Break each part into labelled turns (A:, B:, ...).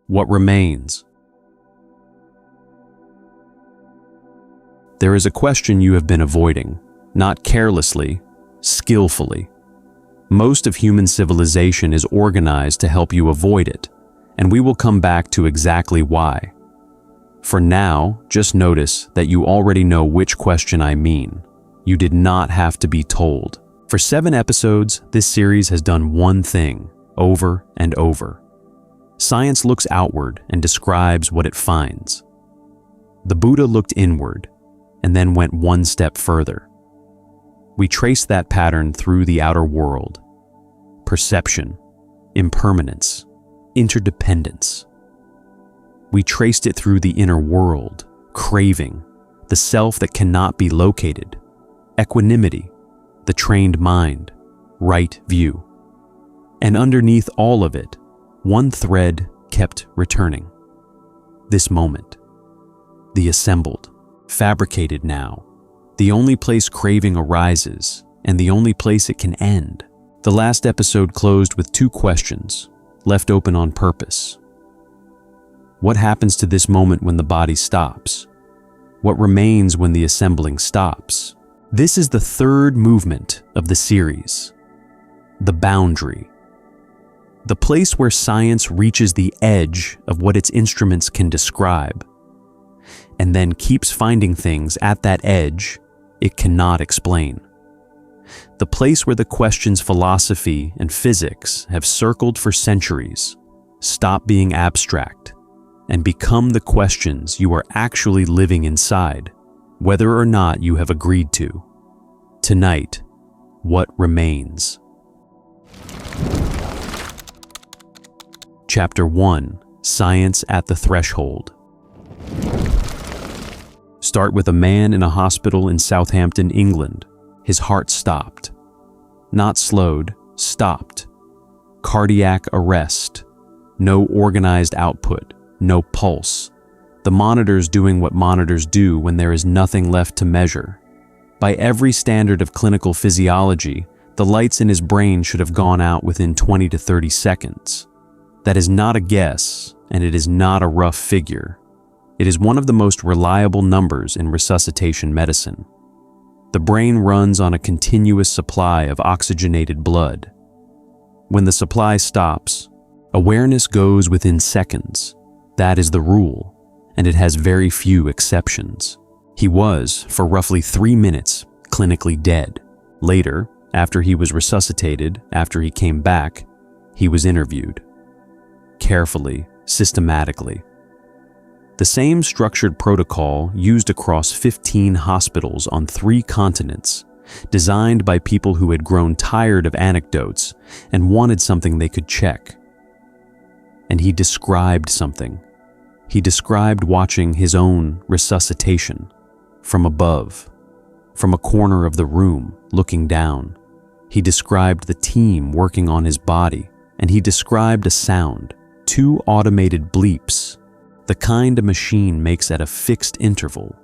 A: What remains? There is a question you have been avoiding, not carelessly, skillfully. Most of human civilization is organized to help you avoid it, and we will come back to exactly why. For now, just notice that you already know which question I mean. You did not have to be told. For 7 episodes, this series has done one thing, over and over. Science looks outward and describes what it finds. The Buddha looked inward and then went one step further. We trace that pattern through the outer world. Perception, impermanence, interdependence. We traced it through the inner world, craving, the self that cannot be located, equanimity, the trained mind, right view. And underneath all of it, one thread kept returning. This moment. The assembled, fabricated now. The only place craving arises, and the only place it can end. The last episode closed with 2 questions, left open on purpose. What happens to this moment when the body stops? What remains when the assembling stops? This is the 3rd movement of the series. The boundary. The place where science reaches the edge of what its instruments can describe, and then keeps finding things at that edge it cannot explain. The place where the questions philosophy and physics have circled for centuries stop being abstract and become the questions you are actually living inside, whether or not you have agreed to. Tonight, what remains? Chapter 1, Science at the Threshold. Start with a man in a hospital in Southampton, England. His heart stopped. Not slowed, stopped. Cardiac arrest. No organized output, no pulse. The monitors doing what monitors do when there is nothing left to measure. By every standard of clinical physiology, the lights in his brain should have gone out within 20 to 30 seconds. That is not a guess, and it is not a rough figure. It is one of the most reliable numbers in resuscitation medicine. The brain runs on a continuous supply of oxygenated blood. When the supply stops, awareness goes within seconds. That is the rule, and it has very few exceptions. He was, for roughly 3 minutes, clinically dead. Later, after he was resuscitated, after he came back, he was interviewed. Carefully, systematically. The same structured protocol used across 15 hospitals on 3 continents, designed by people who had grown tired of anecdotes and wanted something they could check. And he described something. He described watching his own resuscitation from above, from a corner of the room, looking down. He described the team working on his body, and he described a sound, 2 automated bleeps, the kind a machine makes at a fixed interval,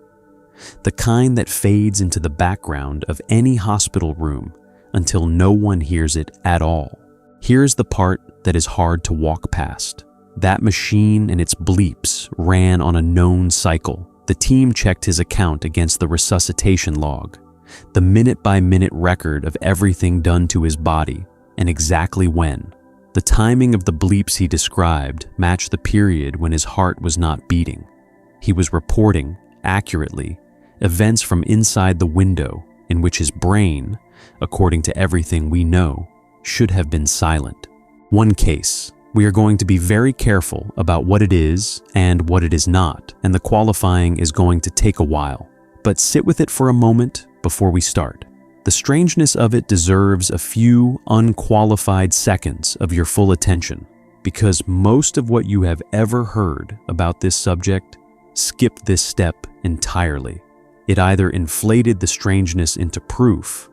A: the kind that fades into the background of any hospital room until no one hears it at all. Here's the part that is hard to walk past. That machine and its bleeps ran on a known cycle. The team checked his account against the resuscitation log, the minute-by-minute record of everything done to his body and exactly when. The timing of the bleeps he described matched the period when his heart was not beating. He was reporting, accurately, events from inside the window in which his brain, according to everything we know, should have been silent. One case. We are going to be very careful about what it is and what it is not, and the qualifying is going to take a while. But sit with it for a moment before we start. The strangeness of it deserves a few unqualified seconds of your full attention, because most of what you have ever heard about this subject skipped this step entirely. It either inflated the strangeness into proof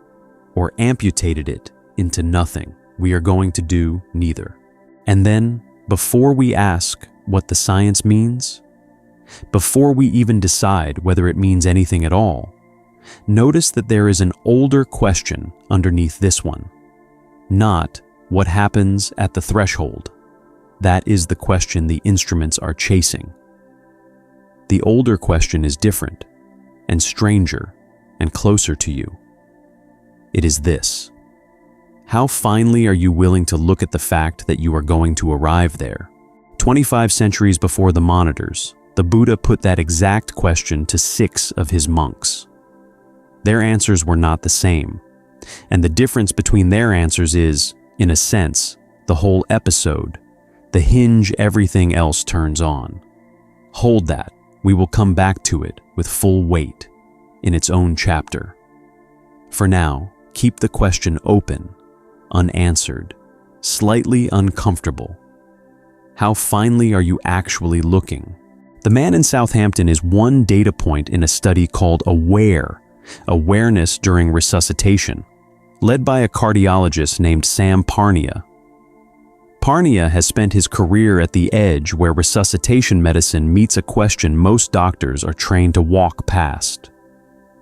A: or amputated it into nothing. We are going to do neither. And then, before we ask what the science means, before we even decide whether it means anything at all, notice that there is an older question underneath this one. Not what happens at the threshold, That is the question the instruments are chasing. The older question is different, and stranger, and closer to you. It is this: how finely are you willing to look at the fact that you are going to arrive there? 25 centuries before the monitors, the Buddha put that exact question to 6 of his monks. Their answers were not the same, and the difference between their answers is, in a sense, the whole episode, the hinge everything else turns on. Hold that. We will come back to it with full weight in its own chapter. For now, keep the question open, unanswered, slightly uncomfortable. How finely are you actually looking? The man in Southampton is one data point in a study called Awareness during Resuscitation, led by a cardiologist named Sam Parnia. Parnia has spent his career at the edge where resuscitation medicine meets a question most doctors are trained to walk past.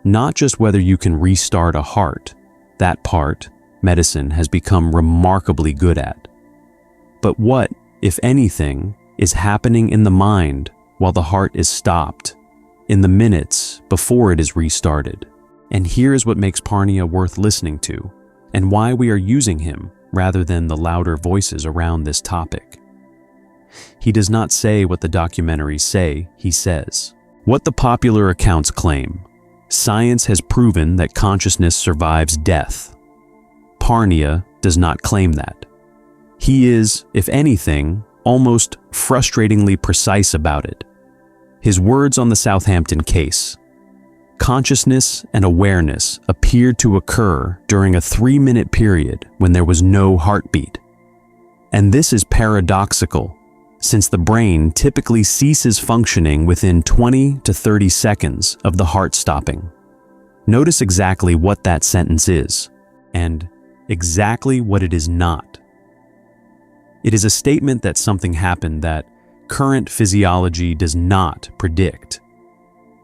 A: Not just whether you can restart a heart, that part medicine has become remarkably good at, but what, if anything, is happening in the mind while the heart is stopped, in the minutes before it is restarted. And here's what makes Parnia worth listening to, and why we are using him rather than the louder voices around this topic. He does not say what the documentaries say, he says what the popular accounts claim. Science has proven that consciousness survives death. Parnia does not claim that. He is, if anything, almost frustratingly precise about it. His words on the Southampton case: consciousness and awareness appeared to occur during a 3-minute period when there was no heartbeat. And this is paradoxical, since the brain typically ceases functioning within 20 to 30 seconds of the heart stopping. Notice exactly what that sentence is, and exactly what it is not. It is a statement that something happened that current physiology does not predict.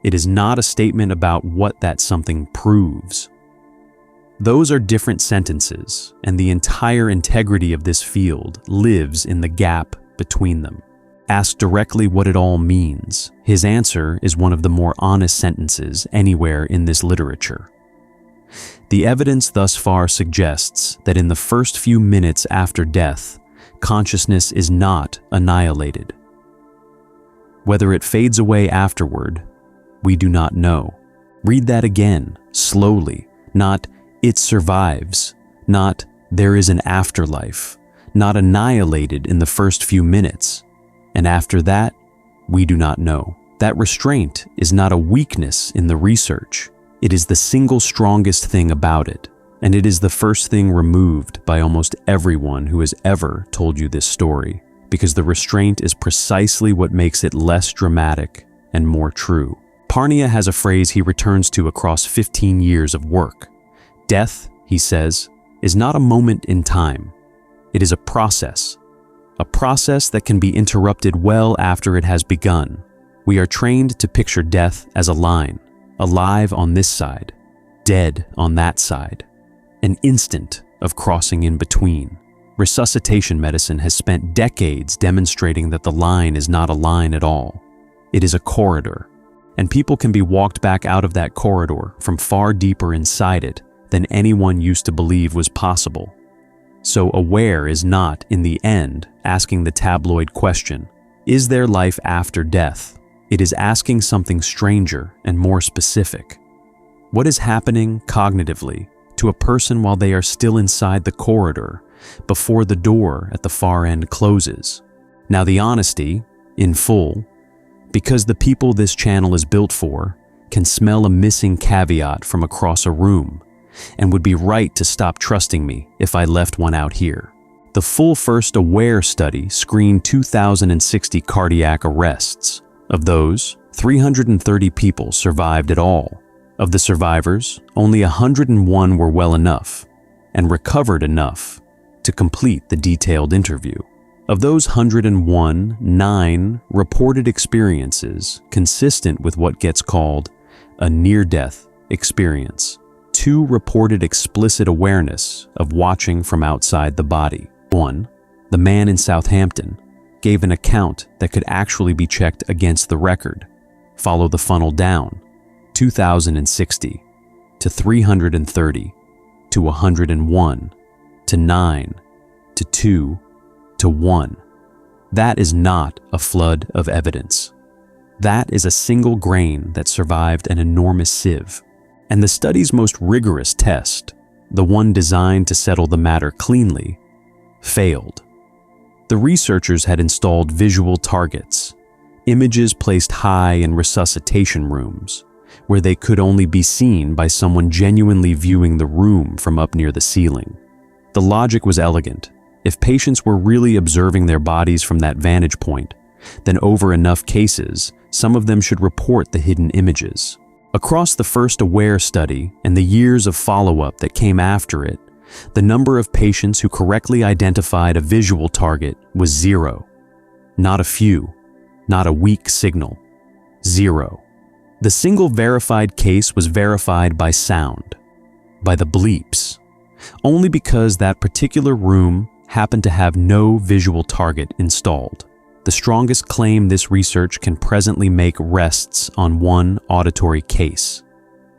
A: It is not a statement about what that something proves. Those are different sentences, and the entire integrity of this field lives in the gap between them. Ask directly what it all means. His answer is one of the more honest sentences anywhere in this literature. The evidence thus far suggests that in the first few minutes after death, consciousness is not annihilated. Whether it fades away afterward, we do not know. Read that again, slowly, not "it survives," not "there is an afterlife," not annihilated in the first few minutes, and after that, we do not know. That restraint is not a weakness in the research. It is the single strongest thing about it, and it is the first thing removed by almost everyone who has ever told you this story, because the restraint is precisely what makes it less dramatic and more true. Parnia has a phrase he returns to across 15 years of work. Death, he says, is not a moment in time. It is a process that can be interrupted well after it has begun. We are trained to picture death as a line, alive on this side, dead on that side, an instant of crossing in between. Resuscitation medicine has spent decades demonstrating that the line is not a line at all. It is a corridor, and people can be walked back out of that corridor from far deeper inside it than anyone used to believe was possible. So aware is not, in the end, asking the tabloid question, is there life after death? It is asking something stranger and more specific. What is happening cognitively to a person while they are still inside the corridor, before the door at the far end closes? Now the honesty, in full, because the people this channel is built for can smell a missing caveat from across a room, and would be right to stop trusting me if I left one out here. The full first AWARE study screened 2,060 cardiac arrests. Of those, 330 people survived at all. Of the survivors, only 101 were well enough and recovered enough to complete the detailed interview. Of those 101, 9 reported experiences consistent with what gets called a near-death experience. 2 reported explicit awareness of watching from outside the body. 1, the man in Southampton, gave an account that could actually be checked against the record. Follow the funnel down, 2,060, to 330, to 101, to 9, to 2, to 1. That is not a flood of evidence. That is a single grain that survived an enormous sieve. And the study's most rigorous test, the one designed to settle the matter cleanly, failed. The researchers had installed visual targets, images placed high in resuscitation rooms, where they could only be seen by someone genuinely viewing the room from up near the ceiling. The logic was elegant. If patients were really observing their bodies from that vantage point, then over enough cases, some of them should report the hidden images. Across the first AWARE study and the years of follow-up that came after it, the number of patients who correctly identified a visual target was 0. Not a few, not a weak signal. 0. The single verified case was verified by sound, by the bleeps, only because that particular room happened to have no visual target installed. The strongest claim this research can presently make rests on one auditory case.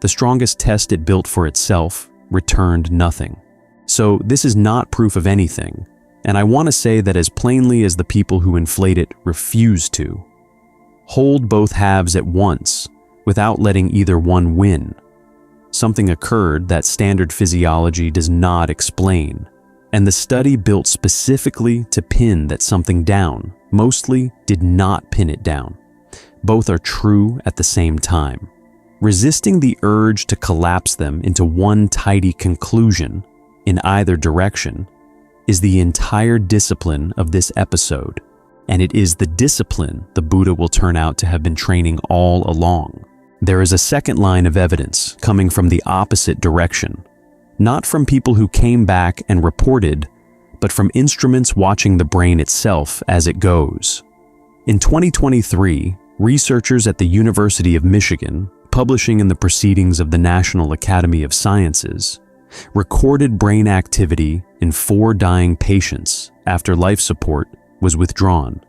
A: The strongest test it built for itself returned nothing. So this is not proof of anything, and I want to say that as plainly as the people who inflate it refuse to. Hold both halves at once, without letting either one win. Something occurred that standard physiology does not explain, and the study built specifically to pin that something down mostly did not pin it down. Both are true at the same time. Resisting the urge to collapse them into one tidy conclusion in either direction is the entire discipline of this episode, and it is the discipline the Buddha will turn out to have been training all along. There is a second line of evidence coming from the opposite direction, not from people who came back and reported, but from instruments watching the brain itself as it goes. In 2023, researchers at the University of Michigan, publishing in the Proceedings of the National Academy of Sciences, recorded brain activity in 4 dying patients after life support was withdrawn.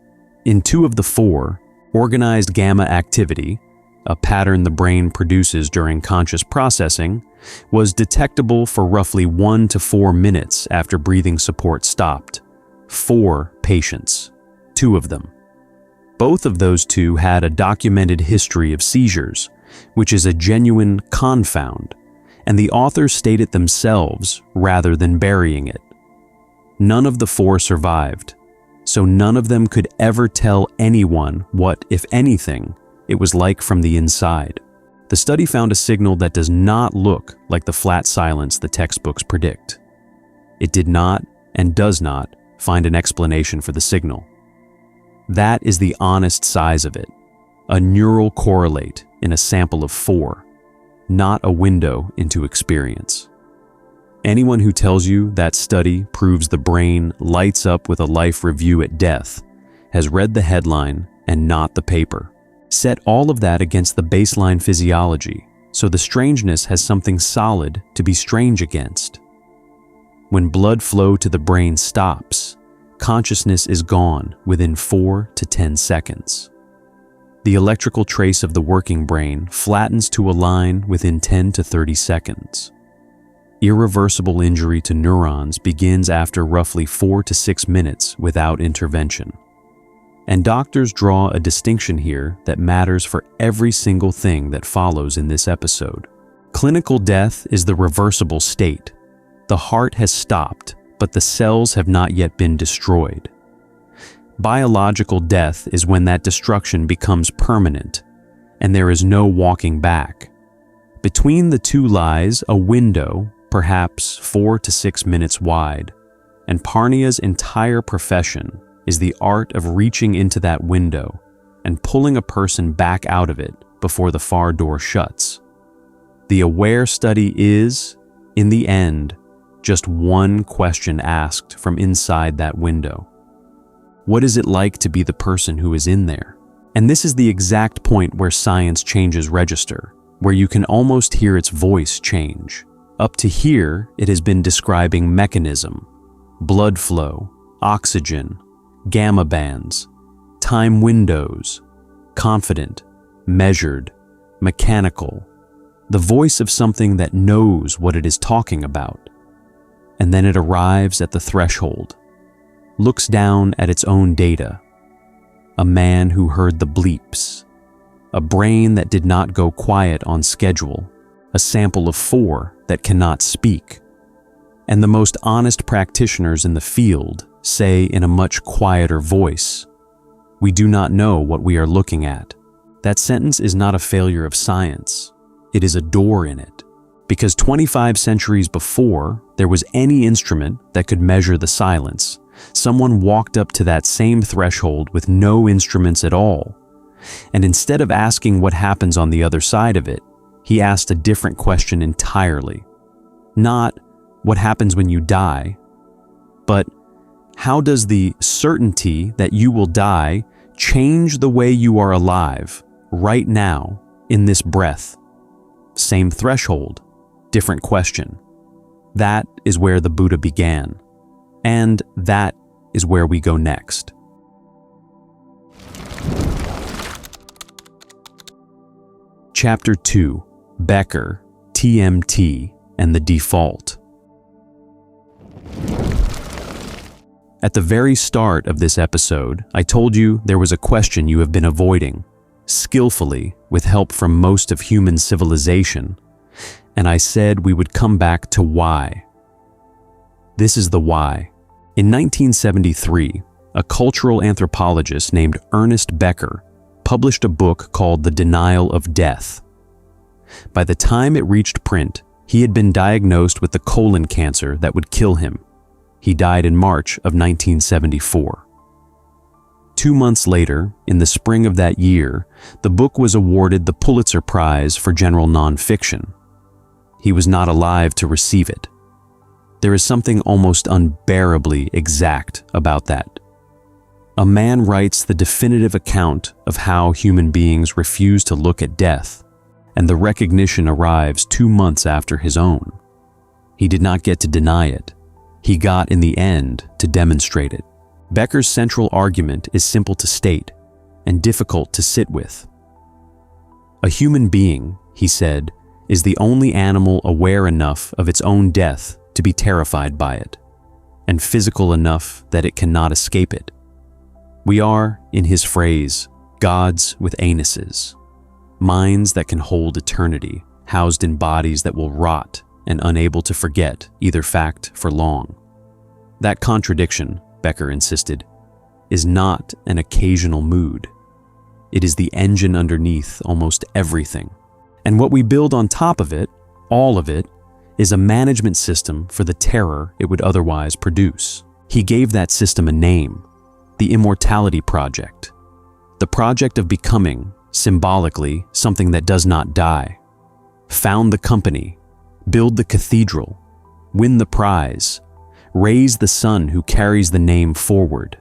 A: In 2 of the 4, organized gamma activity, a pattern the brain produces during conscious processing, was detectable for roughly 1 to 4 minutes after breathing support stopped. 4 patients, 2 of them. Both of those 2 had a documented history of seizures, which is a genuine confound, and the authors state it themselves rather than burying it. None of the 4 survived, so none of them could ever tell anyone what, if anything, it was like from the inside. The study found a signal that does not look like the flat silence the textbooks predict. It did not and does not find an explanation for the signal. That is the honest size of it, a neural correlate in a sample of 4, not a window into experience. Anyone who tells you that study proves the brain lights up with a life review at death has read the headline and not the paper. Set all of that against the baseline physiology, so the strangeness has something solid to be strange against. When blood flow to the brain stops, consciousness is gone within 4 to 10 seconds. The electrical trace of the working brain flattens to a line within 10 to 30 seconds. Irreversible injury to neurons begins after roughly 4 to 6 minutes without intervention. And doctors draw a distinction here that matters for every single thing that follows in this episode. Clinical death is the reversible state. The heart has stopped, but the cells have not yet been destroyed. Biological death is when that destruction becomes permanent, and there is no walking back. Between the 2 lies a window, perhaps 4 to 6 minutes wide, and Parnia's entire profession is the art of reaching into that window and pulling a person back out of it before the far door shuts. The AWARE study is, in the end, just one question asked from inside that window. What is it like to be the person who is in there? And this is the exact point where science changes register, where you can almost hear its voice change. Up to here, it has been describing mechanism, blood flow, oxygen, gamma bands, time windows, confident, measured, mechanical, the voice of something that knows what it is talking about. And then it arrives at the threshold, looks down at its own data. A man who heard the bleeps, a brain that did not go quiet on schedule, a sample of 4 that cannot speak. And the most honest practitioners in the field say in a much quieter voice, "We do not know what we are looking at." That sentence is not a failure of science. It is a door in it. Because 25 centuries before there was any instrument that could measure the silence, someone walked up to that same threshold with no instruments at all. And instead of asking what happens on the other side of it, he asked a different question entirely. Not what happens when you die, but how does the certainty that you will die change the way you are alive right now in this breath? Same threshold, different question. That is where the Buddha began, and that is where we go next. Chapter 2, Becker, TMT, and the Default. At the very start of this episode, I told you there was a question you have been avoiding, skillfully with help from most of human civilization, and I said we would come back to why. This is the why. In 1973, a cultural anthropologist named Ernest Becker published a book called The Denial of Death. By the time it reached print, he had been diagnosed with the colon cancer that would kill him. He died in March of 1974. 2 months later, in the spring of that year, the book was awarded the Pulitzer Prize for General Nonfiction. He was not alive to receive it. There is something almost unbearably exact about that. A man writes the definitive account of how human beings refuse to look at death, and the recognition arrives 2 months after his own. He did not get to deny it. He got, in the end, to demonstrate it. Becker's central argument is simple to state and difficult to sit with. A human being, he said, is the only animal aware enough of its own death to be terrified by it, and physical enough that it cannot escape it. We are, in his phrase, gods with anuses, minds that can hold eternity, housed in bodies that will rot and unable to forget either fact for long. That contradiction, Becker insisted, is not an occasional mood. It is the engine underneath almost everything. And what we build on top of it, all of it, is a management system for the terror it would otherwise produce. He gave that system a name, the Immortality Project. The project of becoming, symbolically, something that does not die. Found the company, build the cathedral, win the prize, raise the son who carries the name forward.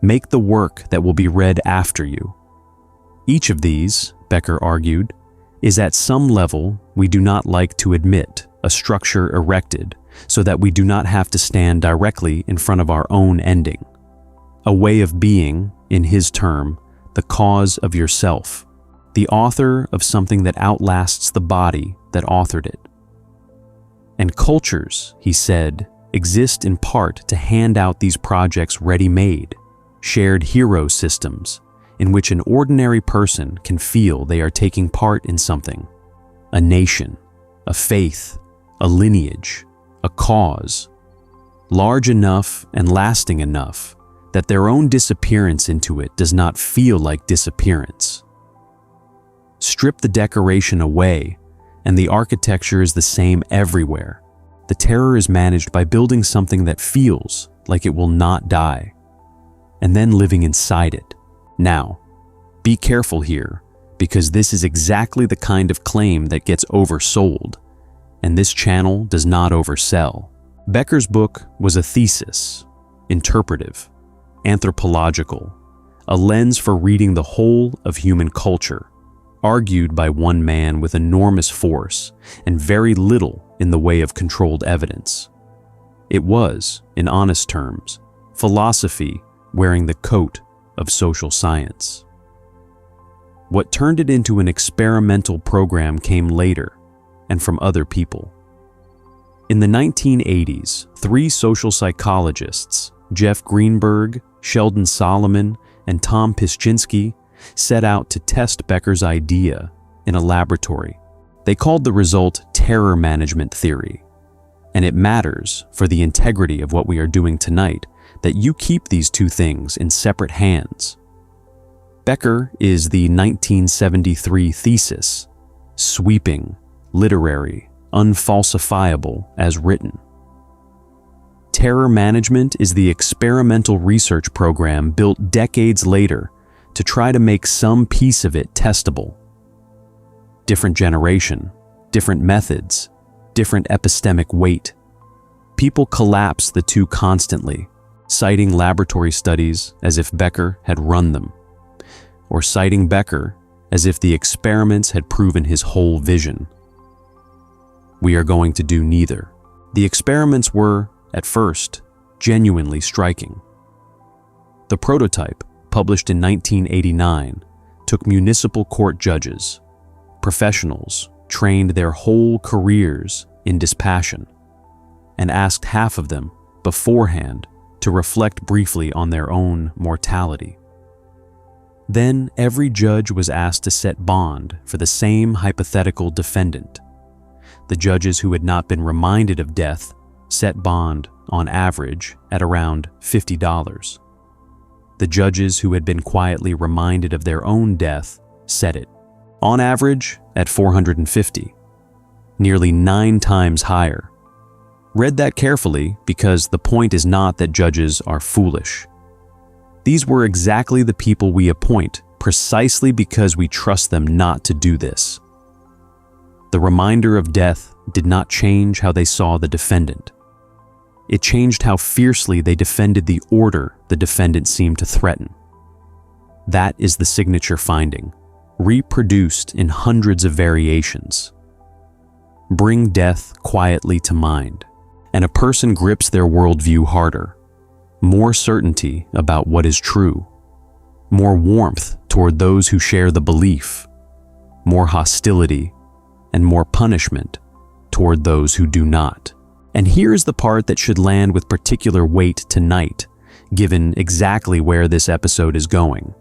A: Make the work that will be read after you. Each of these, Becker argued, is at some level we do not like to admit a structure erected so that we do not have to stand directly in front of our own ending. A way of being, in his term, the cause of yourself, the author of something that outlasts the body that authored it. And cultures, he said, exist in part to hand out these projects ready-made, shared hero systems in which an ordinary person can feel they are taking part in something, a nation, a faith, a lineage, a cause, large enough and lasting enough that their own disappearance into it does not feel like disappearance. Strip the decoration away, and the architecture is the same everywhere. The terror is managed by building something that feels like it will not die, and then living inside it. Now, be careful here, because this is exactly the kind of claim that gets oversold, and this channel does not oversell. Becker's book was a thesis, interpretive, anthropological, a lens for reading the whole of human culture, argued by one man with enormous force and very little in the way of controlled evidence. It was, in honest terms, philosophy wearing the coat of social science. What turned it into an experimental program came later, and from other people. In the 1980s, 3 social psychologists, Jeff Greenberg, Sheldon Solomon, and Tom Pyszczynski, set out to test Becker's idea in a laboratory. They called the result terror management theory. And it matters for the integrity of what we are doing tonight that you keep these 2 things in separate hands. Becker is the 1973 thesis, sweeping, literary, unfalsifiable as written. Terror management is the experimental research program built decades later to try to make some piece of it testable. Different generation, different methods, different epistemic weight. People collapse the 2 constantly, citing laboratory studies as if Becker had run them, or citing Becker as if the experiments had proven his whole vision. We are going to do neither. The experiments were, at first, genuinely striking. The prototype, published in 1989, took municipal court judges, professionals trained their whole careers in dispassion, and asked half of them beforehand to reflect briefly on their own mortality. Then every judge was asked to set bond for the same hypothetical defendant. The judges who had not been reminded of death set bond, on average, at around $50. The judges who had been quietly reminded of their own death set it, on average, at $450, nearly 9 times higher. Read that carefully because the point is not that judges are foolish. These were exactly the people we appoint precisely because we trust them not to do this. The reminder of death did not change how they saw the defendant. It changed how fiercely they defended the order the defendant seemed to threaten. That is the signature finding, reproduced in hundreds of variations. Bring death quietly to mind, and a person grips their worldview harder. More certainty about what is true, more warmth toward those who share the belief, more hostility, and more punishment toward those who do not. And here is the part that should land with particular weight tonight, given exactly where this episode is going.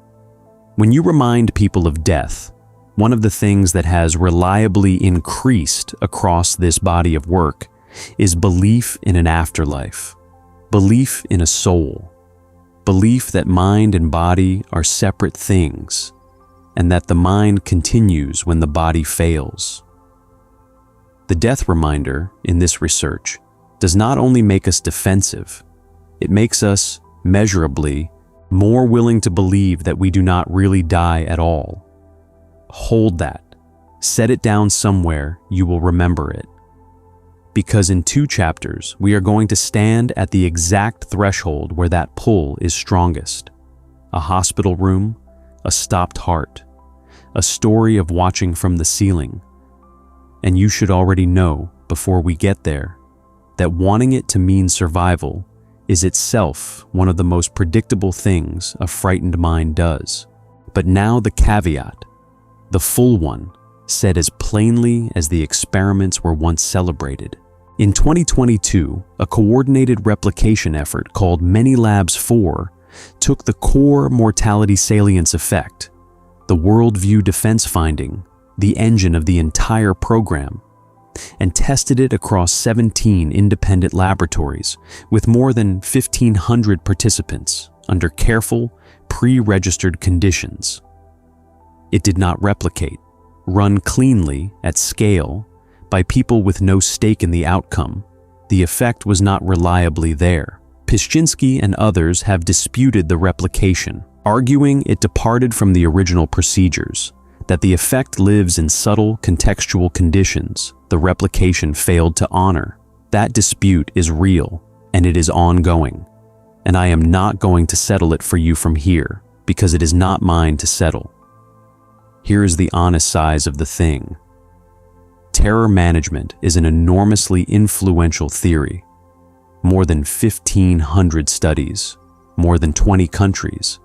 A: When you remind people of death, one of the things that has reliably increased across this body of work is belief in an afterlife. Belief in a soul, belief that mind and body are separate things, and that the mind continues when the body fails. The death reminder in this research does not only make us defensive, it makes us, measurably, more willing to believe that we do not really die at all. Hold that. Set it down somewhere you will remember it. Because in 2 chapters, we are going to stand at the exact threshold where that pull is strongest. A hospital room, a stopped heart, a story of watching from the ceiling. And you should already know, before we get there, that wanting it to mean survival is itself one of the most predictable things a frightened mind does. But now the caveat, the full one, said as plainly as the experiments were once celebrated. In 2022, a coordinated replication effort called Many-Labs 4 took the core mortality salience effect, the worldview defense finding, the engine of the entire program, and tested it across 17 independent laboratories with more than 1,500 participants under careful, pre-registered conditions. It did not replicate, run cleanly at scale by people with no stake in the outcome. The effect was not reliably there. Pyszczynski and others have disputed the replication, arguing it departed from the original procedures, that the effect lives in subtle contextual conditions the replication failed to honor. That dispute is real, and it is ongoing, and I am not going to settle it for you from here, because it is not mine to settle. Here is the honest size of the thing. Terror management is an enormously influential theory. More than 1,500 studies, more than 20 countries,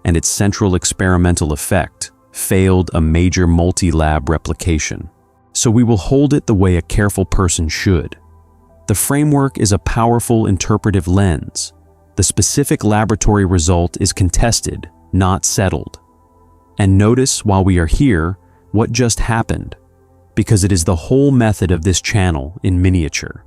A: and its central experimental effect failed a major multi-lab replication. So we will hold it the way a careful person should. The framework is a powerful interpretive lens. The specific laboratory result is contested, not settled. And notice, while we are here, what just happened, because it is the whole method of this channel in miniature.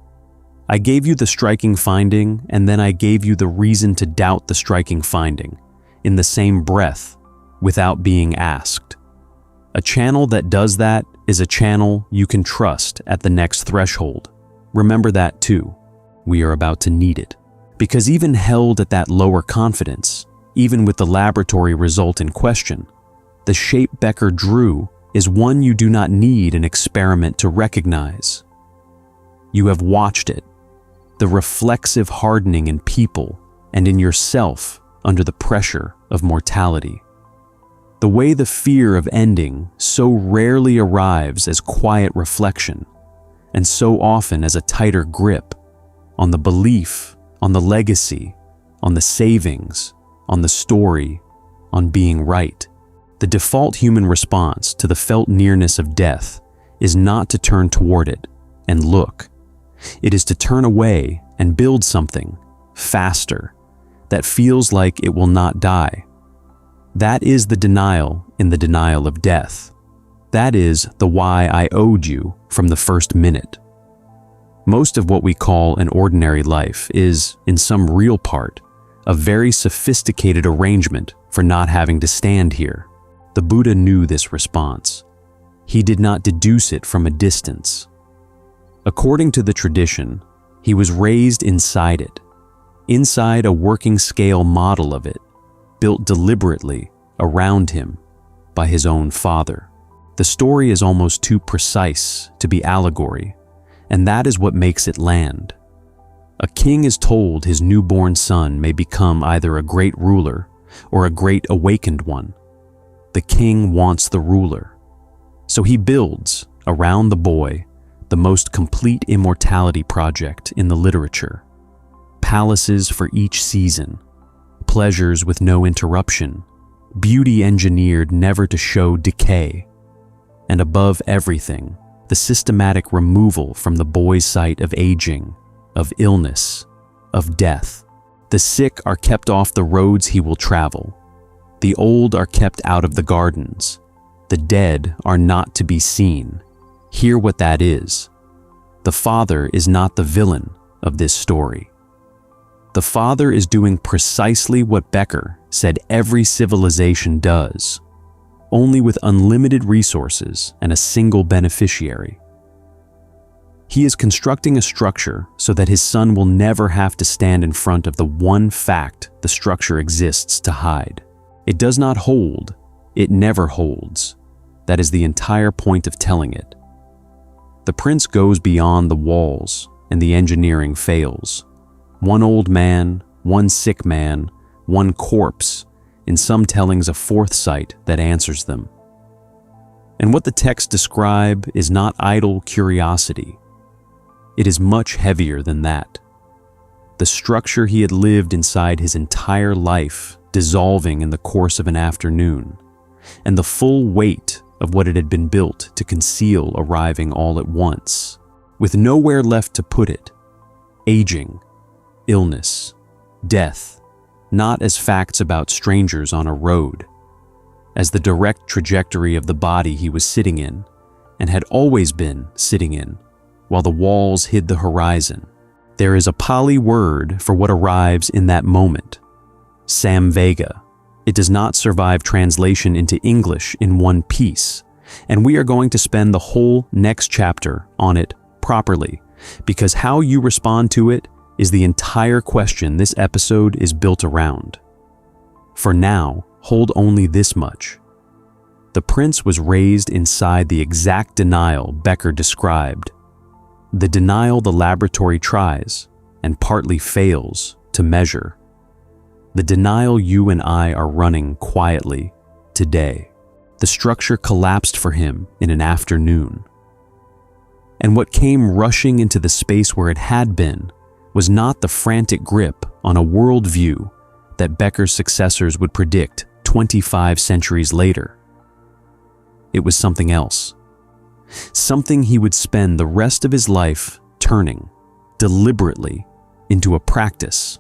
A: I gave you the striking finding, and then I gave you the reason to doubt the striking finding, in the same breath, without being asked. A channel that does that is a channel you can trust at the next threshold. Remember that too. We are about to need it. Because even held at that lower confidence, even with the laboratory result in question, the shape Becker drew is one you do not need an experiment to recognize. You have watched it, the reflexive hardening in people and in yourself under the pressure of mortality. The way the fear of ending so rarely arrives as quiet reflection, and so often as a tighter grip on the belief, on the legacy, on the savings, on the story, on being right. The default human response to the felt nearness of death is not to turn toward it and look. It is to turn away and build something faster that feels like it will not die. That is the denial in the denial of death. That is the why I owed you from the first minute. Most of what we call an ordinary life is, in some real part, a very sophisticated arrangement for not having to stand here. The Buddha knew this response. He did not deduce it from a distance. According to the tradition, he was raised inside it, inside a working scale model of it, built deliberately around him by his own father. The story is almost too precise to be allegory, and that is what makes it land. A king is told his newborn son may become either a great ruler or a great awakened one. The king wants the ruler, so he builds, around the boy, the most complete immortality project in the literature. Palaces for each season, pleasures with no interruption, beauty engineered never to show decay, and above everything, the systematic removal from the boy's sight of aging, of illness, of death. The sick are kept off the roads he will travel. The old are kept out of the gardens. The dead are not to be seen. Hear what that is. The father is not the villain of this story. The father is doing precisely what Becker said every civilization does, only with unlimited resources and a single beneficiary. He is constructing a structure so that his son will never have to stand in front of the one fact the structure exists to hide. It does not hold, it never holds. That is the entire point of telling it. The prince goes beyond the walls, and the engineering fails. One old man, one sick man, one corpse, in some tellings a fourth sight that answers them. And what the texts describe is not idle curiosity. It is much heavier than that. The structure he had lived inside his entire life dissolving in the course of an afternoon, and the full weight of what it had been built to conceal arriving all at once, with nowhere left to put it. Aging, illness, death, not as facts about strangers on a road, as the direct trajectory of the body he was sitting in, and had always been sitting in, while the walls hid the horizon. There is a Pali word for what arrives in that moment, samvega. It does not survive translation into English in one piece, and we are going to spend the whole next chapter on it properly, because how you respond to it is the entire question this episode is built around. For now, hold only this much. The prince was raised inside the exact denial Becker described, the denial the laboratory tries, and partly fails, to measure. The denial you and I are running quietly today. The structure collapsed for him in an afternoon. And what came rushing into the space where it had been was not the frantic grip on a worldview that Becker's successors would predict 25 centuries later. It was something else. Something he would spend the rest of his life turning, deliberately, into a practice.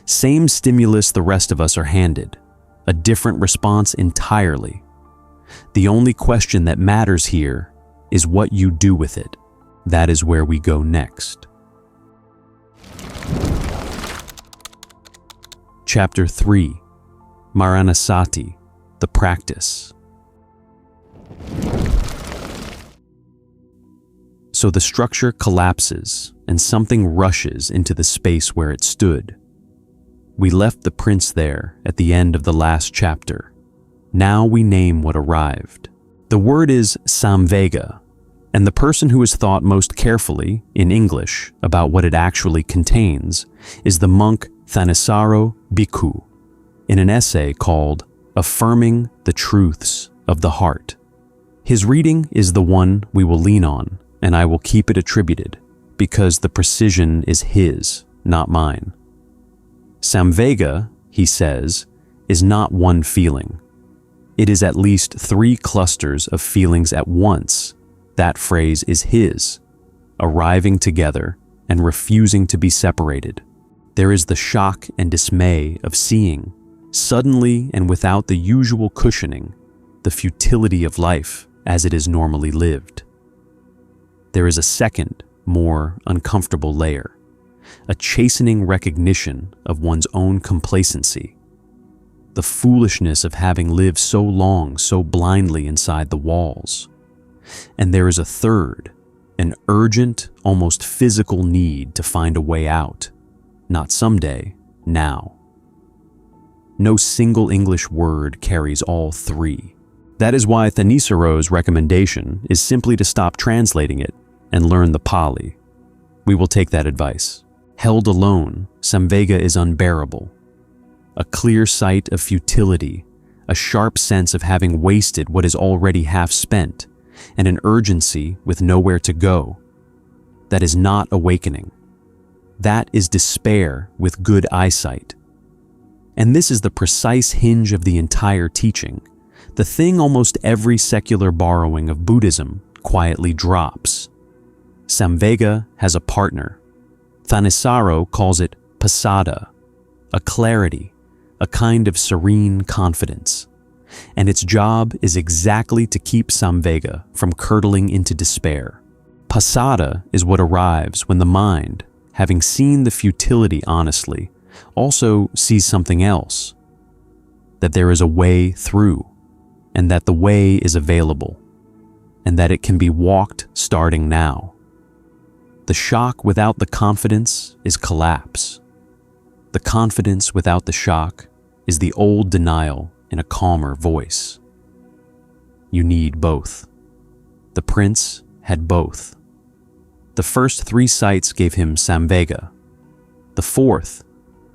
A: Same stimulus the rest of us are handed, a different response entirely. The only question that matters here is what you do with it. That is where we go next. Chapter 3. Maranasati, the practice. So the structure collapses and something rushes into the space where it stood. We left the prince there at the end of the last chapter. Now we name what arrived. The word is samvega, and the person who has thought most carefully, in English, about what it actually contains is the monk Thanissaro Bhikkhu, in an essay called Affirming the Truths of the Heart. His reading is the one we will lean on, and I will keep it attributed, because the precision is his, not mine. Samvega, he says, is not one feeling. It is at least 3 clusters of feelings at once. That phrase is his, arriving together and refusing to be separated. There is the shock and dismay of seeing, suddenly and without the usual cushioning, the futility of life as it is normally lived. There is a second, more uncomfortable layer, a chastening recognition of one's own complacency, the foolishness of having lived so long, so blindly inside the walls. And there is a third, an urgent, almost physical need to find a way out, not someday, now. No single English word carries all 3. That is why Thanissaro's recommendation is simply to stop translating it and learn the Pali. We will take that advice. Held alone, samvega is unbearable. A clear sight of futility, a sharp sense of having wasted what is already half spent, and an urgency with nowhere to go. That is not awakening. That is despair with good eyesight. And this is the precise hinge of the entire teaching, the thing almost every secular borrowing of Buddhism quietly drops. Samvega has a partner. Thanissaro calls it pasada, a clarity, a kind of serene confidence. And its job is exactly to keep samvega from curdling into despair. Pasada is what arrives when the mind, having seen the futility honestly, also sees something else, that there is a way through, and that the way is available, and that it can be walked starting now. The shock without the confidence is collapse. The confidence without the shock is the old denial in a calmer voice. You need both. The prince had both. The first 3 sights gave him samvega. The 4th,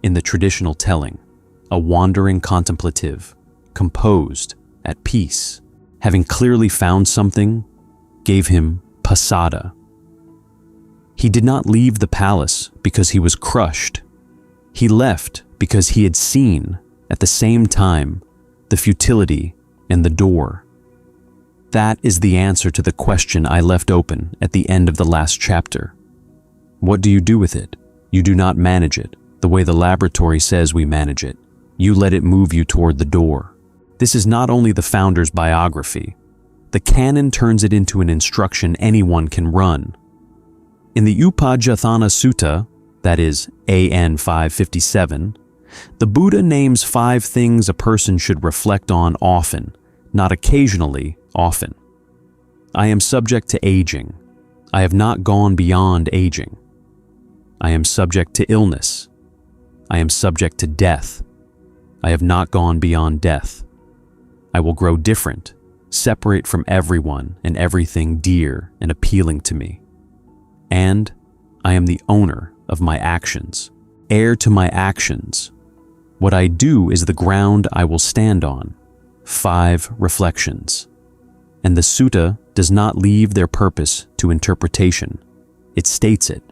A: in the traditional telling, a wandering contemplative, composed, at peace, having clearly found something, gave him pasada. He did not leave the palace because he was crushed. He left because he had seen, at the same time, the futility and the door. That is the answer to the question I left open at the end of the last chapter. What do you do with it? You do not manage it the way the laboratory says we manage it. You let it move you toward the door. This is not only the founder's biography. The canon turns it into an instruction anyone can run. In the Upajjhatthana Sutta, that is AN 557, the Buddha names 5 things a person should reflect on often, not occasionally, often. I am subject to aging. I have not gone beyond aging. I am subject to illness. I am subject to death. I have not gone beyond death. I will grow different, separate from everyone and everything dear and appealing to me. And I am the owner of my actions, heir to my actions. What I do is the ground I will stand on. 5 reflections. And the sutta does not leave their purpose to interpretation. It states it.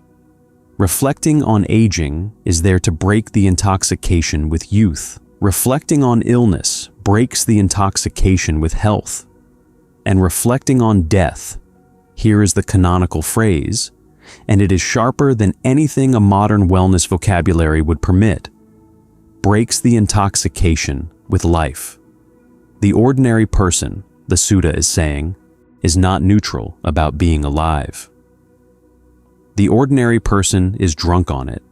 A: Reflecting on aging is there to break the intoxication with youth. Reflecting on illness breaks the intoxication with health. And reflecting on death, here is the canonical phrase, and it is sharper than anything a modern wellness vocabulary would permit, breaks the intoxication with life. The ordinary person, the sutta is saying, is not neutral about being alive. The ordinary person is drunk on it.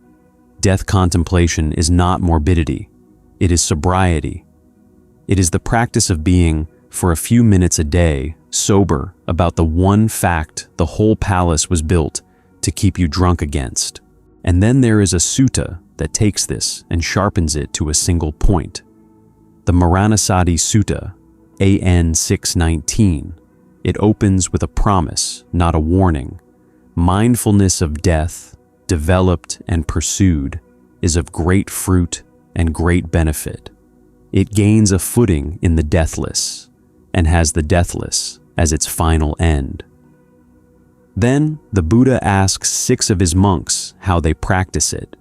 A: Death contemplation is not morbidity, it is sobriety. It is the practice of being, for a few minutes a day, sober about the one fact the whole palace was built to keep you drunk against. And then there is a sutta that takes this and sharpens it to a single point. The Maranasati Sutta, AN 619. It opens with a promise, not a warning. Mindfulness of death, developed and pursued, is of great fruit and great benefit. It gains a footing in the deathless, and has the deathless as its final end. Then the Buddha asks 6 of his monks how they practice it.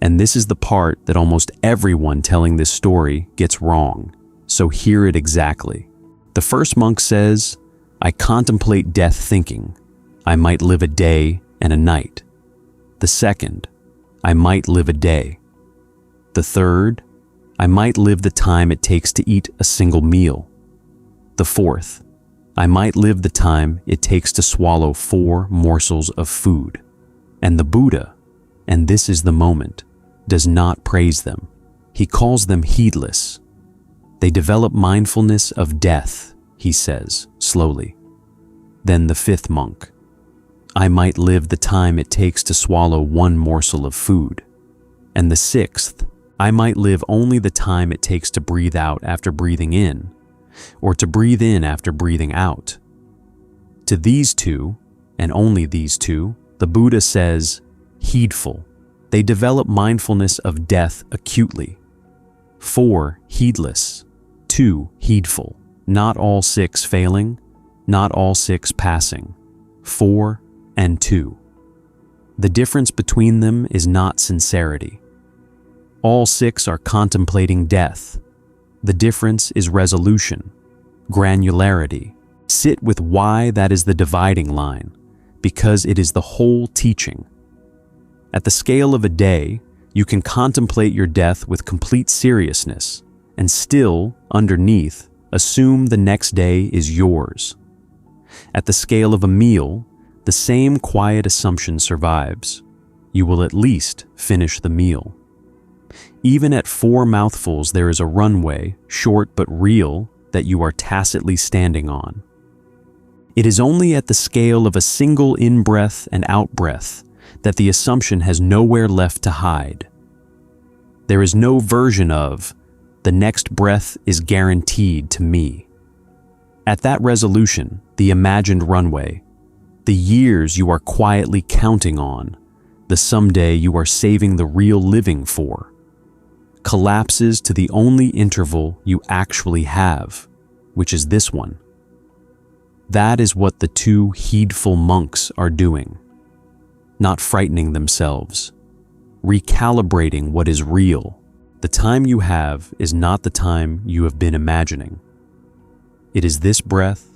A: And this is the part that almost everyone telling this story gets wrong, so hear it exactly. The first monk says, "I contemplate death thinking, I might live a day and a night." The second, "I might live a day." The third, "I might live the time it takes to eat a single meal." The fourth, "I might live the time it takes to swallow 4 morsels of food." And the Buddha, and this is the moment, does not praise them. He calls them heedless. They develop mindfulness of death, he says, slowly. Then the 5th monk, "I might live the time it takes to swallow 1 morsel of food." And the 6th, "I might live only the time it takes to breathe out after breathing in, or to breathe in after breathing out." To these 2, and only these 2, the Buddha says, heedful. They develop mindfulness of death acutely. 4, heedless. 2, heedful. Not all 6 failing, not all 6 passing. 4 and 2. The difference between them is not sincerity. All 6 are contemplating death. The difference is resolution, granularity. Sit with why that is the dividing line, because it is the whole teaching. At the scale of a day, you can contemplate your death with complete seriousness and still, underneath, assume the next day is yours. At the scale of a meal, the same quiet assumption survives. You will at least finish the meal. Even at 4 mouthfuls, there is a runway, short but real, that you are tacitly standing on. It is only at the scale of a single in-breath and out-breath that the assumption has nowhere left to hide. There is no version of, "the next breath is guaranteed to me." At that resolution, the imagined runway, the years you are quietly counting on, the someday you are saving the real living for, collapses to the only interval you actually have, which is this one. That is what the 2 heedful monks are doing. Not frightening themselves, recalibrating what is real. The time you have is not the time you have been imagining. It is this breath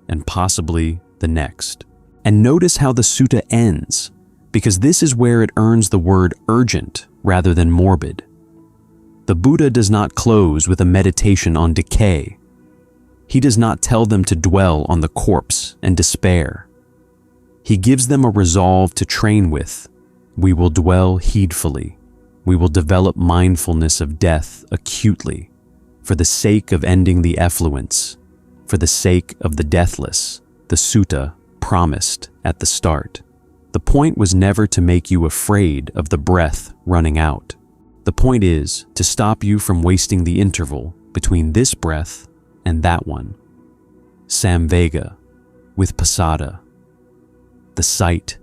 A: and possibly the next. And notice how the sutta ends, because this is where it earns the word urgent rather than morbid. The Buddha does not close with a meditation on decay. He does not tell them to dwell on the corpse and despair. He gives them a resolve to train with. We will dwell heedfully. We will develop mindfulness of death acutely, for the sake of ending the effluence, for the sake of the deathless, the sutta promised at the start. The point was never to make you afraid of the breath running out. The point is to stop you from wasting the interval between this breath and that one. Samvega, with pasada, the sight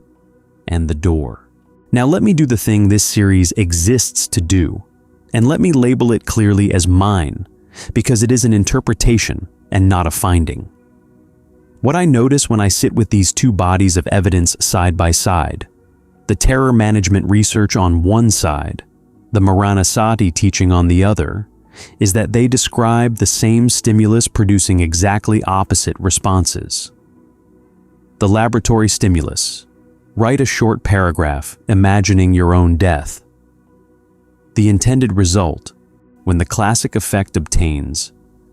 A: and the door. Now let me do the thing this series exists to do, and let me label it clearly as mine, because it is an interpretation and not a finding. What I notice when I sit with these 2 bodies of evidence side by side, The terror management research on one side, the Maranasati teaching on the other, is that they describe the same stimulus producing exactly opposite responses. The laboratory stimulus. Write a short paragraph imagining your own death. The intended result, when the classic effect obtains,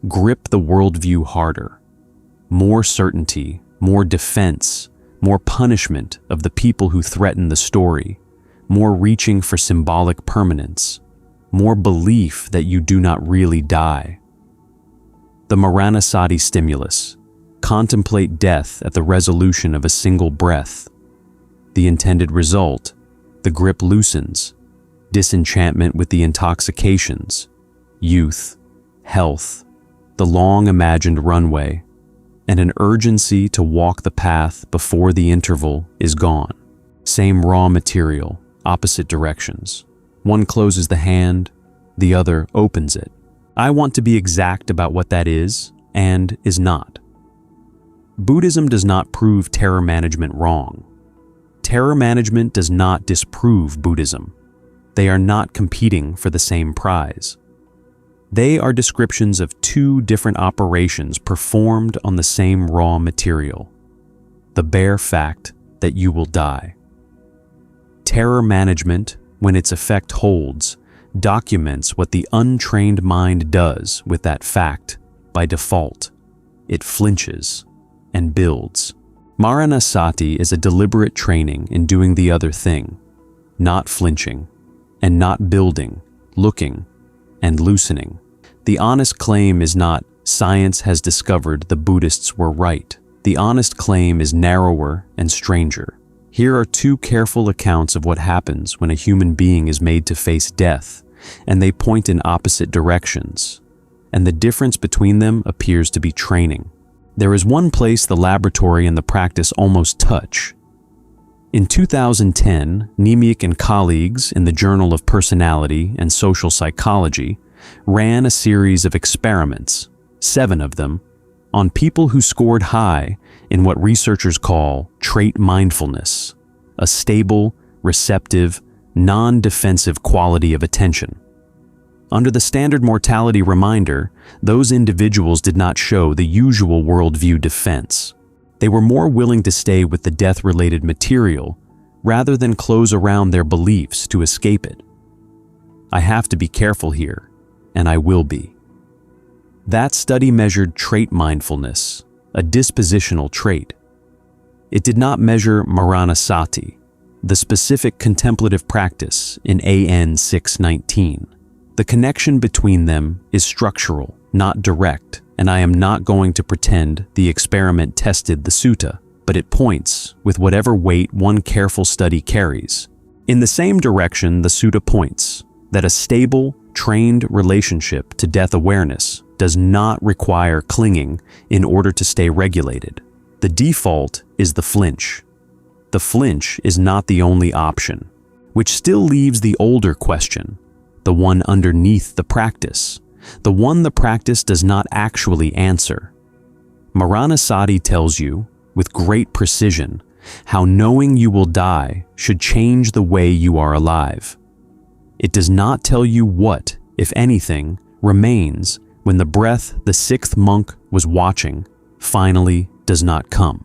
A: grip the worldview harder. More certainty, more defense, more punishment of the people who threaten the story, more reaching for symbolic permanence, more belief that you do not really die. The Maranasati stimulus. Contemplate death at the resolution of a single breath. The intended result, the grip loosens, disenchantment with the intoxications, youth, health, the long imagined runway, and an urgency to walk the path before the interval is gone. Same raw material, opposite directions. One closes the hand, the other opens it. I want to be exact about what that is and is not. Buddhism does not prove terror management wrong. Terror management does not disprove Buddhism. They are not competing for the same prize. They are descriptions of two different operations performed on the same raw material. The bare fact that you will die. Terror management, when its effect holds, documents what the untrained mind does with that fact by default. It flinches and builds. Maranasati is a deliberate training in doing the other thing, not flinching, and not building, looking, and loosening. The honest claim is not, science has discovered the Buddhists were right. The honest claim is narrower and stranger. Here are two careful accounts of what happens when a human being is made to face death, and they point in opposite directions, and the difference between them appears to be training. There is one place the laboratory and the practice almost touch. In 2010, Niemiec and colleagues in the Journal of Personality and Social Psychology ran a series of experiments, 7 of them, on people who scored high in what researchers call trait mindfulness, a stable, receptive, non-defensive quality of attention. Under the standard mortality reminder, those individuals did not show the usual worldview defense. They were more willing to stay with the death-related material rather than close around their beliefs to escape it. I have to be careful here, and I will be. That study measured trait mindfulness, a dispositional trait. It did not measure Maranasati, the specific contemplative practice in AN 619. The connection between them is structural, not direct, and I am not going to pretend the experiment tested the sutta, but it points, with whatever weight one careful study carries, in the same direction the sutta points, that a stable, trained relationship to death awareness does not require clinging in order to stay regulated. The default is the flinch. The flinch is not the only option, which still leaves the older question, the one underneath the practice, the one the practice does not actually answer. Maranasati tells you, with great precision, how knowing you will die should change the way you are alive. It does not tell you what, if anything, remains when the breath the 6th monk was watching finally does not come.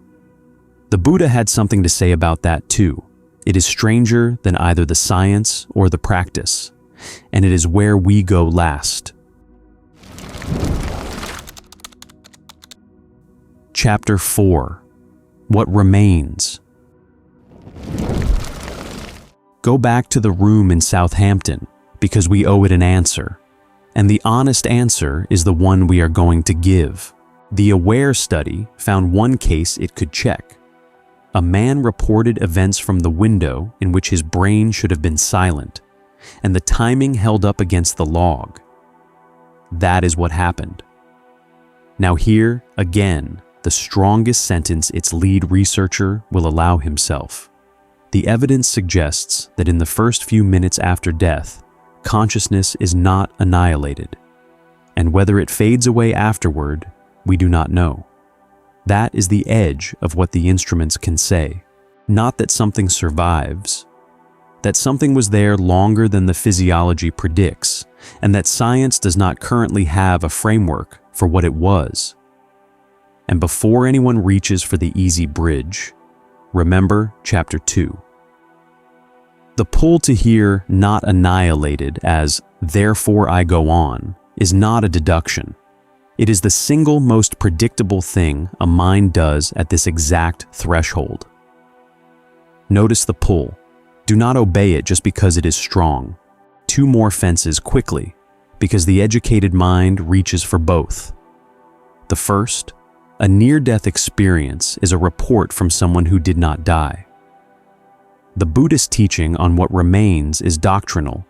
A: The Buddha had something to say about that too. It is stranger than either the science or the practice, and it is where we go last. Chapter 4. What remains? Go back to the room in Southampton, because we owe it an answer. And the honest answer is the one we are going to give. The AWARE study found one case it could check. A man reported events from the window in which his brain should have been silent, and the timing held up against the log. That is what happened. Now here, again, the strongest sentence its lead researcher will allow himself. The evidence suggests that in the first few minutes after death, consciousness is not annihilated, and whether it fades away afterward, we do not know. That is the edge of what the instruments can say. Not that something survives, that something was there longer than the physiology predicts, and that science does not currently have a framework for what it was. And before anyone reaches for the easy bridge, remember chapter 2. The pull to hear "not annihilated" as "therefore I go on" is not a deduction. It is the single most predictable thing a mind does at this exact threshold. Notice the pull. Do not obey it just because it is strong. 2 more fences quickly, because the educated mind reaches for both. The first, a near-death experience, is a report from someone who did not die. The Buddhist teaching on what remains is doctrinal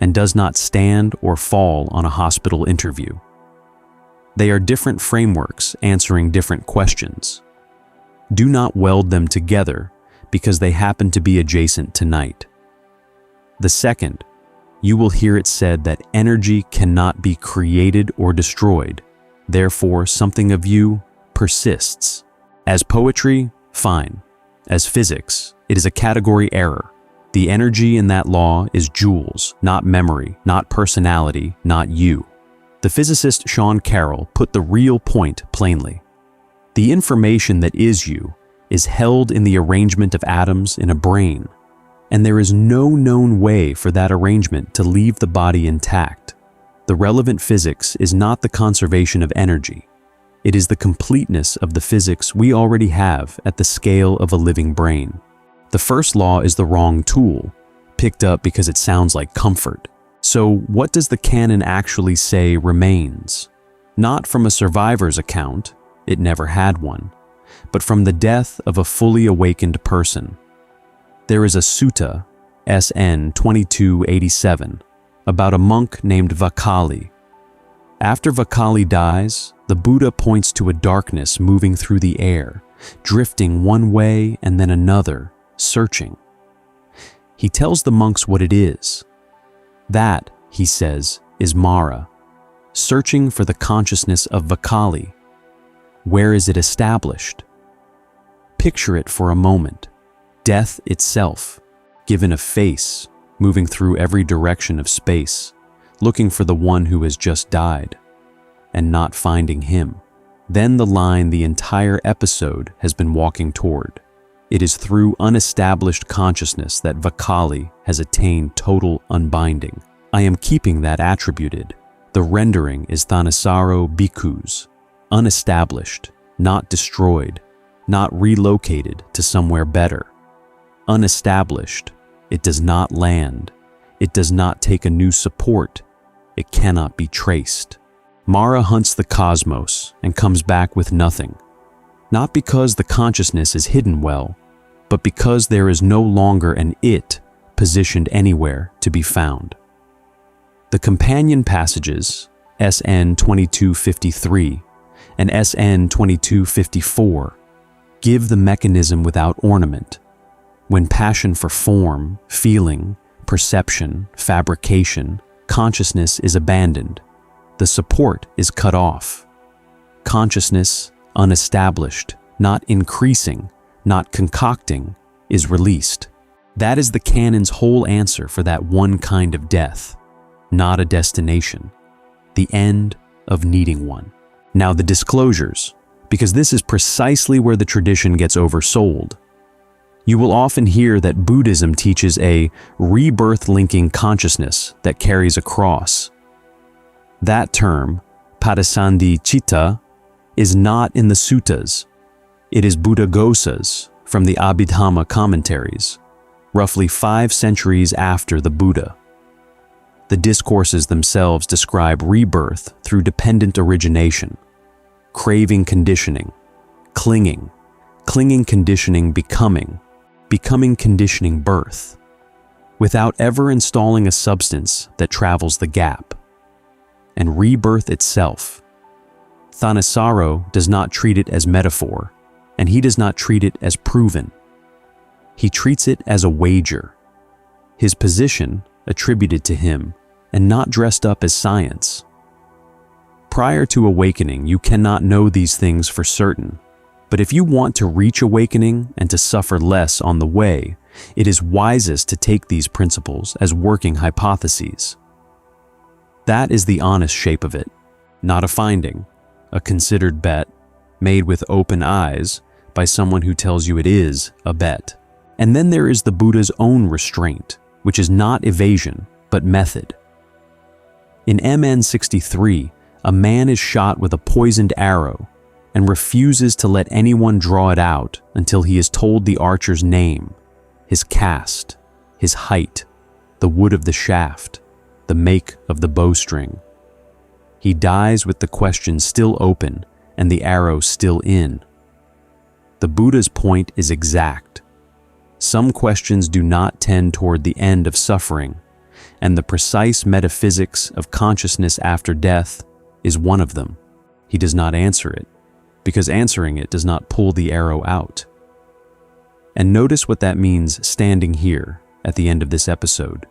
A: and does not stand or fall on a hospital interview. They are different frameworks answering different questions. Do not weld them together because they happen to be adjacent tonight. The second, you will hear it said that energy cannot be created or destroyed, therefore something of you persists. As poetry, fine. As physics, it is a category error. The energy in that law is joules, not memory, not personality, not you. The physicist Sean Carroll put the real point plainly. The information that is you is held in the arrangement of atoms in a brain, and there is no known way for that arrangement to leave the body intact. The relevant physics is not the conservation of energy. It is the completeness of the physics we already have at the scale of a living brain. The first law is the wrong tool, picked up because it sounds like comfort. So what does the canon actually say remains? Not from a survivor's account, it never had one, but from the death of a fully awakened person. There is a sutta, SN 2287, about a monk named Vakali. After Vakali dies, the Buddha points to a darkness moving through the air, drifting one way and then another, searching. He tells the monks what it is. That, he says, is Mara, searching for the consciousness of Vakali. Where is it established? Picture it for a moment. Death itself, given a face, moving through every direction of space, looking for the one who has just died, and not finding him. Then the line the entire episode has been walking toward. It is through unestablished consciousness that Vakali has attained total unbinding. I am keeping that attributed. The rendering is Thanissaro Bhikkhus, unestablished, not destroyed, not relocated to somewhere better. Unestablished, it does not land, it does not take a new support, it cannot be traced. Mara hunts the cosmos and comes back with nothing. Not because the consciousness is hidden well, but because there is no longer an it positioned anywhere to be found. The companion passages, SN 2253 and SN 2254, give the mechanism without ornament. When passion for form, feeling, perception, fabrication, consciousness is abandoned, the support is cut off. Consciousness, unestablished, not increasing, not concocting, is released. That is the canon's whole answer for that one kind of death, not a destination, the end of needing one. Now the disclosures, because this is precisely where the tradition gets oversold. You will often hear that Buddhism teaches a rebirth-linking consciousness that carries a cross. That term, Padasandhi Citta, is not in the suttas. It is Buddhaghosa's from the Abhidhamma commentaries, roughly 5 centuries after the Buddha. The discourses themselves describe rebirth through dependent origination, craving conditioning, clinging conditioning becoming conditioning birth, without ever installing a substance that travels the gap. And rebirth itself. Thanissaro does not treat it as metaphor, and he does not treat it as proven. He treats it as a wager, his position attributed to him, and not dressed up as science. Prior to awakening, you cannot know these things for certain, but if you want to reach awakening and to suffer less on the way, it is wisest to take these principles as working hypotheses. That is the honest shape of it, not a finding, a considered bet made with open eyes by someone who tells you it is a bet. And then there is the Buddha's own restraint, which is not evasion, but method. In MN 63, a man is shot with a poisoned arrow and refuses to let anyone draw it out until he is told the archer's name, his caste, his height, the wood of the shaft, the make of the bowstring. He dies with the question still open and the arrow still in. The Buddha's point is exact. Some questions do not tend toward the end of suffering, and the precise metaphysics of consciousness after death is one of them. He does not answer it, because answering it does not pull the arrow out. And notice what that means standing here at the end of this episode.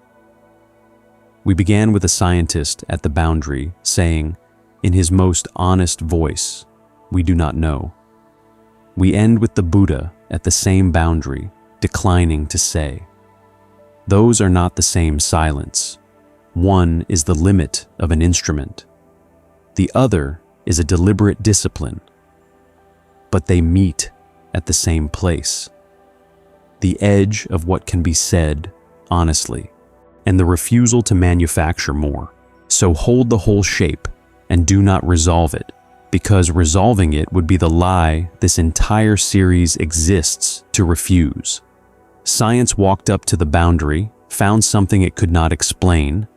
A: We began with a scientist at the boundary saying, in his most honest voice, "We do not know." We end with the Buddha at the same boundary, declining to say. Those are not the same silence. One is the limit of an instrument. The other is a deliberate discipline. But they meet at the same place. The edge of what can be said honestly, and the refusal to manufacture more. So hold the whole shape and do not resolve it, because resolving it would be the lie this entire series exists to refuse. Science walked up to the boundary, found something it could not explain,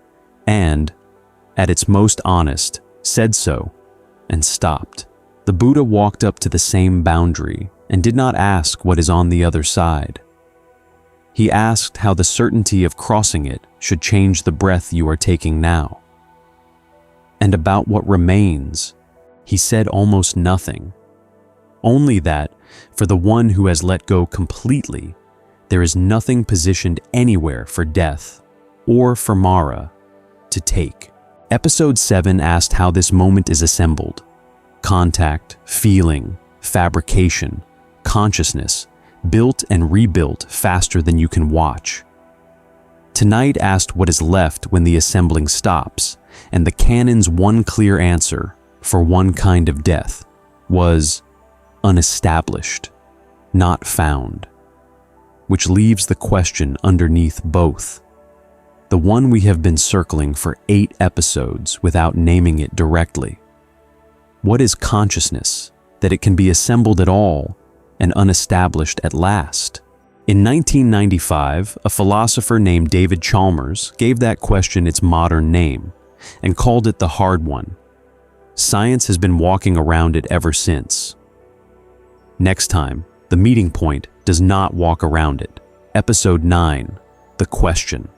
A: and, at its most honest, said so, and stopped. The Buddha walked up to the same boundary and did not ask what is on the other side. He asked how the certainty of crossing it should change the breath you are taking now. And about what remains, he said almost nothing. Only that, for the one who has let go completely, there is nothing positioned anywhere for death, or for Mara, to take. Episode 7 asked how this moment is assembled. Contact, feeling, fabrication, consciousness, built and rebuilt faster than you can watch. Tonight asked what is left when the assembling stops, and the canon's one clear answer for one kind of death was unestablished, not found, which leaves the question underneath both, the one we have been circling for 8 episodes without naming it directly. What is consciousness, that it can be assembled at all and unestablished at last? In 1995, a philosopher named David Chalmers gave that question its modern name and called it the hard one. Science has been walking around it ever since. Next time, the meeting point does not walk around it. Episode 9, The Question.